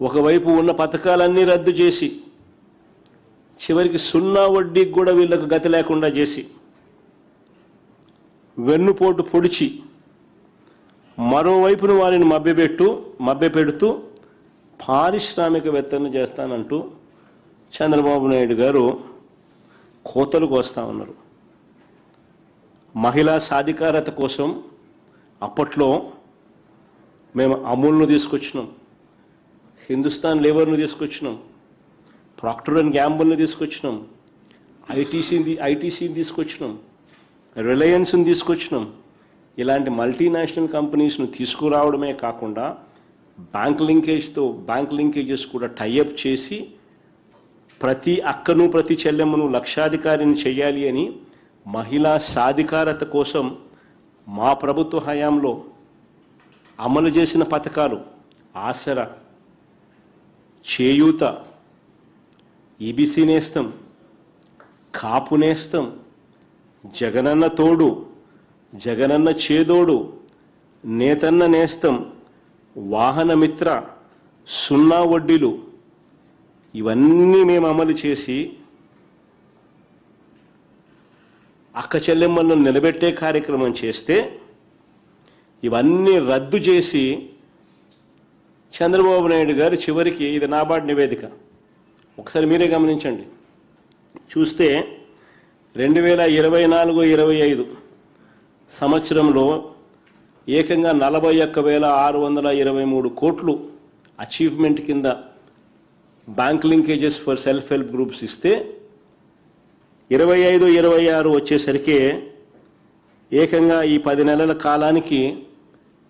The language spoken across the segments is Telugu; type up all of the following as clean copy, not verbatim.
ఒకవైపు ఉన్న పథకాలన్నీ రద్దు చేసి చివరికి సున్నా వడ్డీకి కూడా వీళ్ళకు గతి లేకుండా చేసి వెన్నుపోటు పొడిచి మరోవైపును వారిని మభ్యపెడుతూ పారిశ్రామికవేత్తలను చేస్తానంటూ చంద్రబాబు నాయుడు గారు కోతలు కోస్తా ఉన్నారు. మహిళా సాధికారత కోసం అప్పట్లో మేము అమూల్ను తీసుకొచ్చినాం, హిందుస్థాన్ లేవర్ను తీసుకొచ్చినాం, ప్రాక్టర్ అండ్ గ్యాంబుల్ని తీసుకొచ్చినాం, ఐటీసీని తీసుకొచ్చినాం, రిలయన్స్ని తీసుకొచ్చినాం. ఇలాంటి మల్టీనేషనల్ కంపెనీస్ను తీసుకురావడమే కాకుండా బ్యాంక్ లింకేజెస్ కూడా టైఅప్ చేసి ప్రతి అక్కను ప్రతి చెల్లెమ్మను లక్షాధికారిని చేయాలి అని మహిళా సాధికారత కోసం మా ప్రభుత్వ హయాంలో అమలు చేసిన పథకాలు ఆసరా, చేయూత, ఈబీసీ నేస్తం, కాపు నేస్తం, జగనన్న తోడు, జగనన్న చేదోడు, నేతన్న నేస్తం, వాహన మిత్ర, సున్నా వడ్డీలు ఇవన్నీ మేము అమలు చేసి అక్క చెల్లెమ్మలను నిలబెట్టే కార్యక్రమం చేస్తే ఇవన్నీ రద్దు చేసి చంద్రబాబు నాయుడు గారు చివరికి ఇది నాబార్డ్ నివేదిక ఒకసారి మీరే గమనించండి. చూస్తే 2024-25 సంవత్సరంలో ఏకంగా 41,623 కోట్లు అచీవ్మెంట్ కింద bank linkages for self help groups ఇస్తే 25-26 వచ్చేసరికి ఏకంగా ఈ 10 నెలల కాలానికి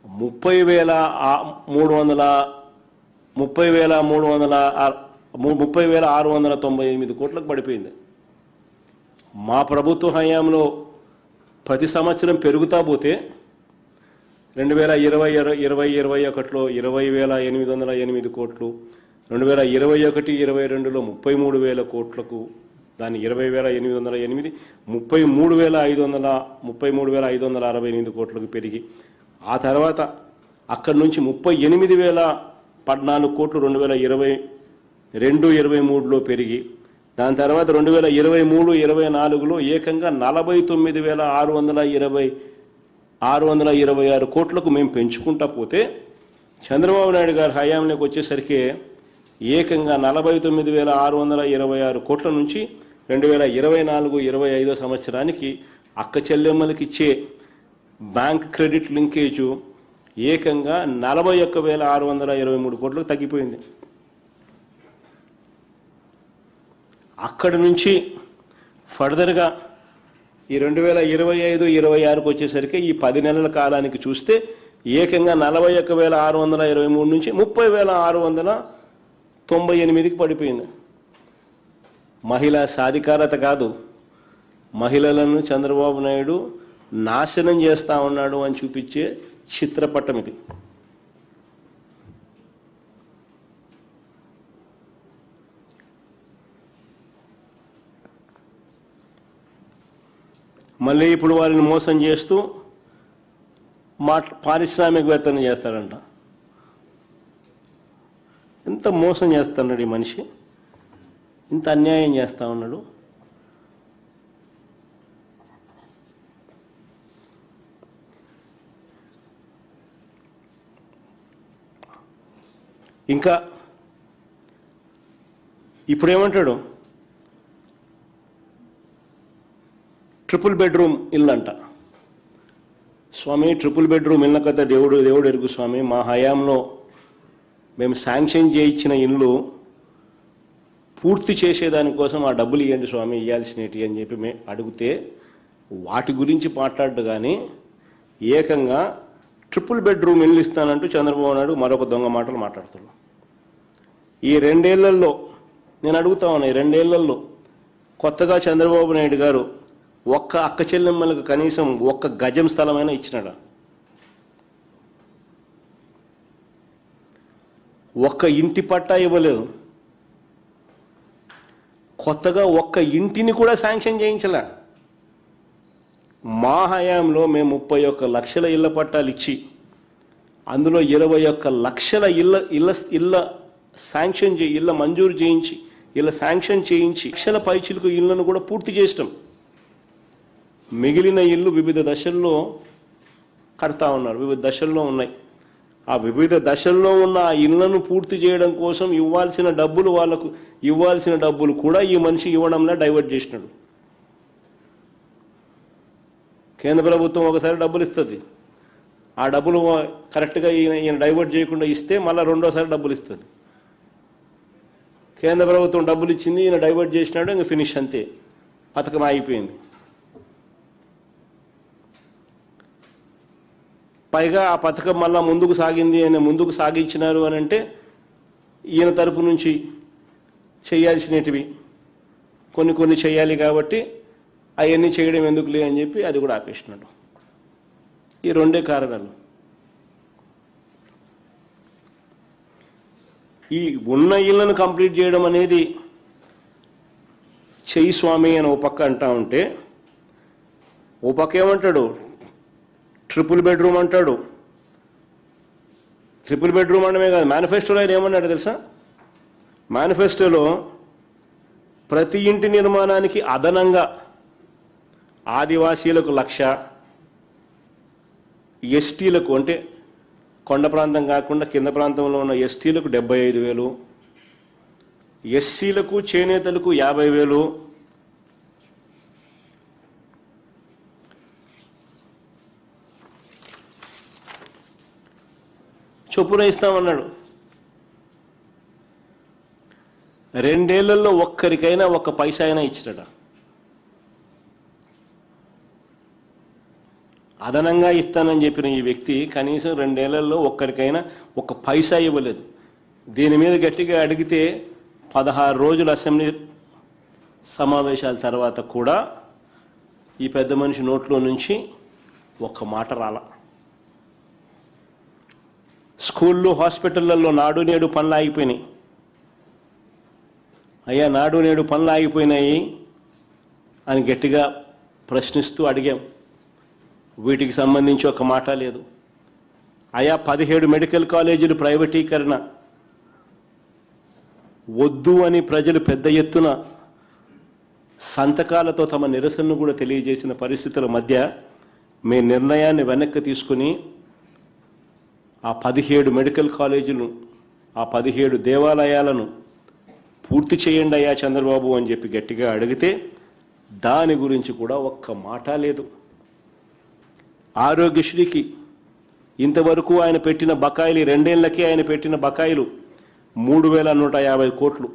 30,698 కోట్లకు పడిపోయింది. మా ప్రభుత్వ హయాంలో ప్రతి సంవత్సరం పెరుగుతా పోతే 2020-21లో 20,808 కోట్లు, 2021-22లో 33,000 కోట్లకు, దాని 20,808 33,568 కోట్లకు పెరిగి ఆ తర్వాత అక్కడి నుంచి 38,014 కోట్లు 2022-23లో పెరిగి దాని తర్వాత 2023-24లో ఏకంగా 49,626 కోట్లకు మేము పెంచుకుంటా పోతే చంద్రబాబు నాయుడు గారి హయాంలోకి వచ్చేసరికి ఏకంగా 49,626 కోట్ల నుంచి 2024-25 సంవత్సరానికి అక్క చెల్లెమ్మలకి ఇచ్చే బ్యాంక్ క్రెడిట్ లింకేజు ఏకంగా 41,623 కోట్లకు తగ్గిపోయింది. అక్కడి నుంచి ఫర్దర్గా ఈ 2025-26కు వచ్చేసరికి ఈ 10 నెలల కాలానికి చూస్తే ఏకంగా 41,623 నుంచి 30,698కి పడిపోయింది. మహిళా సాధికారత కాదు, మహిళలను చంద్రబాబు నాయుడు నాశనం చేస్తా ఉన్నాడు అని చూపించే చిత్రపటం ఇది. మళ్ళీ ఇప్పుడు వారిని మోసం చేస్తూ పారిశ్రామికవేత్తలు చేస్తారంట. ఎంత మోసం చేస్తున్నాడు ఈ మనిషి, ఇంత అన్యాయం చేస్తా ఉన్నాడు. ఇంకా ఇప్పుడు ఏమంటాడు, ట్రిపుల్ బెడ్రూమ్ ఇల్లు అంట. స్వామి, ట్రిపుల్ బెడ్రూమ్ ఇళ్ళ కథ దేవుడు ఎరుగు స్వామి. మా హయాంలో మేము శాంక్షన్ చేయించిన ఇల్లు పూర్తి చేసేదానికోసం ఆ డబ్బులు ఇవ్వండి స్వామి, ఇవ్వాల్సినవి అని చెప్పి మేము అడిగితే వాటి గురించి మాట్లాడు కానీ ఏకంగా ట్రిపుల్ బెడ్రూమ్ ఇల్లు ఇస్తానంటూ చంద్రబాబు నాయుడు మరొక దొంగ మాటలు మాట్లాడుతున్నాడు. ఈ 2 ఏళ్లలో నేను అడుగుతా ఉన్నా, ఈ 2 ఏళ్లలో కొత్తగా చంద్రబాబు నాయుడు గారు ఒక్క అక్క చెల్లెమ్మలకు కనీసం 1 గజం స్థలమైనా ఇచ్చినాడా? 1 ఇంటి పట్టా ఇవ్వలేదు. కొత్తగా 1 ఇంటిని కూడా శాంక్షన్ చేయించలే. మా హయాంలో మేము 31 లక్షల ఇళ్ల పట్టాలు ఇచ్చి అందులో 21 లక్షల ఇళ్ల శాంక్షన్ ఇళ్ళ మంజూరు చేయించి ఇలా శాంక్షన్ చేయించి లక్షల పైచిలకు ఇళ్లను కూడా పూర్తి చేస్తాం. మిగిలిన ఇల్లు వివిధ దశల్లో కడతా ఉన్నారు, వివిధ దశల్లో ఉన్నాయి. ఆ వివిధ దశల్లో ఉన్న ఆ ఇళ్లను పూర్తి చేయడం కోసం వాళ్ళకు ఇవ్వాల్సిన డబ్బులు కూడా ఈ మనిషి ఇవ్వడంలో డైవర్ట్ చేసినాడు. కేంద్ర ప్రభుత్వం ఒకసారి డబ్బులు ఇస్తుంది, ఆ డబ్బులు కరెక్ట్గా ఈయన డైవర్ట్ చేయకుండా ఇస్తే మళ్ళీ రెండోసారి డబ్బులు ఇస్తుంది. కేంద్ర ప్రభుత్వం డబ్బులు ఇచ్చింది, ఈయన డైవర్ట్ చేసినాడు, ఇంకా ఫినిష్, అంతే, పథకం అయిపోయింది. పైగా ఆ పథకం మళ్ళా ముందుకు సాగించినారు అని అంటే ఈయన తరపు నుంచి చేయాల్సినటివి కొన్ని చేయాలి కాబట్టి అవన్నీ చేయడం ఎందుకులే అని చెప్పి అది కూడా ఆపేసినాడు. ఈ రెండే కారణాలు. ఈ ఉన్న ఇళ్లను కంప్లీట్ చేయడం అనేది చెయ్యి స్వామి అని ఓ పక్క అంటా ఉంటే, ఓ పక్క ఏమంటాడు, ట్రిపుల్ బెడ్రూమ్ అంటాడు. ట్రిపుల్ బెడ్రూమ్ అనడమే కాదు, మేనిఫెస్టోలో ఆయన ఏమన్నాడు తెలుసా? మేనిఫెస్టోలో ప్రతి ఇంటి నిర్మాణానికి అదనంగా ఆదివాసీలకు 1,00,000, ఎస్టీలకు అంటే కొండ ప్రాంతం కాకుండా కింద ప్రాంతంలో ఉన్న ఎస్టీలకు 75,000, ఎస్సీలకు చేనేతలకు 50,000, చొప్పున ఇస్తామన్నాడు. 2 ఏళ్లలో ఒక్కరికైనా 1 పైసా అయినా ఇచ్చినట. అదనంగా ఇస్తానని చెప్పిన ఈ వ్యక్తి కనీసం 2 ఏళ్లలో ఒక్కరికైనా 1 పైసా ఇవ్వలేదు. దీని మీద గట్టిగా అడిగితే 16 రోజుల అసెంబ్లీ సమావేశాల తర్వాత కూడా ఈ పెద్ద మనిషి నోట్లో నుంచి 1 మాట రాల. స్కూళ్ళు, హాస్పిటళ్లలో నాడు నేడు పనులు ఆగిపోయినాయి. అయ్యా, నాడు నేడు పనులు ఆగిపోయినాయి అని గట్టిగా ప్రశ్నిస్తూ అడిగాం. వీటికి సంబంధించి 1 మాట లేదు. అయా, 17 మెడికల్ కాలేజీలు ప్రైవేటీకరణ వద్దు అని ప్రజలు పెద్ద ఎత్తున సంతకాలతో తమ నిరసనను కూడా తెలియజేసిన పరిస్థితుల మధ్య మీ నిర్ణయాన్ని వెనక్కి తీసుకుని ఆ 17 మెడికల్ కాలేజీలను, ఆ 17 దేవాలయాలను పూర్తి చేయండి అయ్యా చంద్రబాబు అని చెప్పి గట్టిగా అడిగితే దాని గురించి కూడా 1 మాట లేదు. ఆరోగ్యశ్రీకి ఇంతవరకు ఆయన పెట్టిన బకాయిలు, 2 ఏళ్లకే ఆయన పెట్టిన బకాయిలు 3,150 కోట్లు.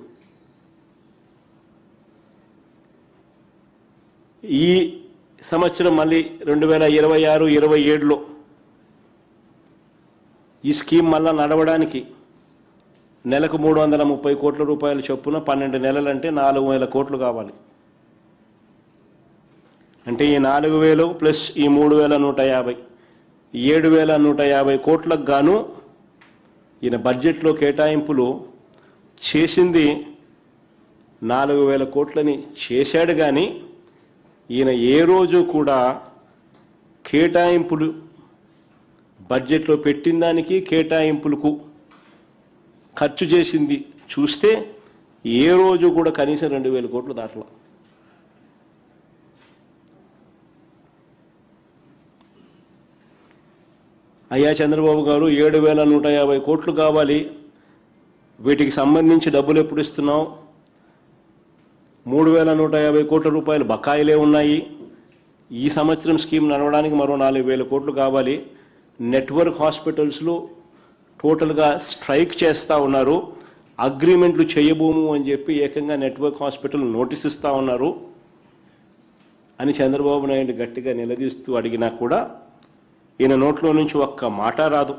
ఈ సంవత్సరం మళ్ళీ 2026-27లో ఈ స్కీమ్ మళ్ళా నడవడానికి నెలకు 330 కోట్ల రూపాయల చొప్పున 12 నెలలంటే 4,000 కోట్లు కావాలి. అంటే ఈ 4,000 ప్లస్ ఈ 3,150, 7,150 కోట్లకు గాను ఈయన బడ్జెట్లో కేటాయింపులు చేసింది 4,000 కోట్లని చేశాడు. కానీ ఈయన ఏ రోజు కూడా కేటాయింపులు బడ్జెట్లో పెట్టిన దానికి కేటాయింపులకు ఖర్చు చేసింది చూస్తే ఏ రోజు కూడా కనీసం 2,000 కోట్లు దాటల. అయ్యా చంద్రబాబు గారు, 7,150 కోట్లు కావాలి, వీటికి సంబంధించి డబ్బులు ఎప్పుడు ఇస్తున్నావు? 3,150 కోట్ల రూపాయలు బకాయిలే ఉన్నాయి. ఈ సంవత్సరం స్కీమ్ నడవడానికి మరో 4,000 కోట్లు కావాలి. నెట్వర్క్ హాస్పిటల్స్లో టోటల్గా స్ట్రైక్ చేస్తూ ఉన్నారు, అగ్రిమెంట్లు చేయబోము అని చెప్పి ఏకంగా నెట్వర్క్ హాస్పిటల్ నోటీస్ ఇస్తూ ఉన్నారు అని చంద్రబాబు నాయుడు గట్టిగా నిలదీస్తూ అడిగినా కూడా ఈయన నోట్లో నుంచి 1 మాట రాదు.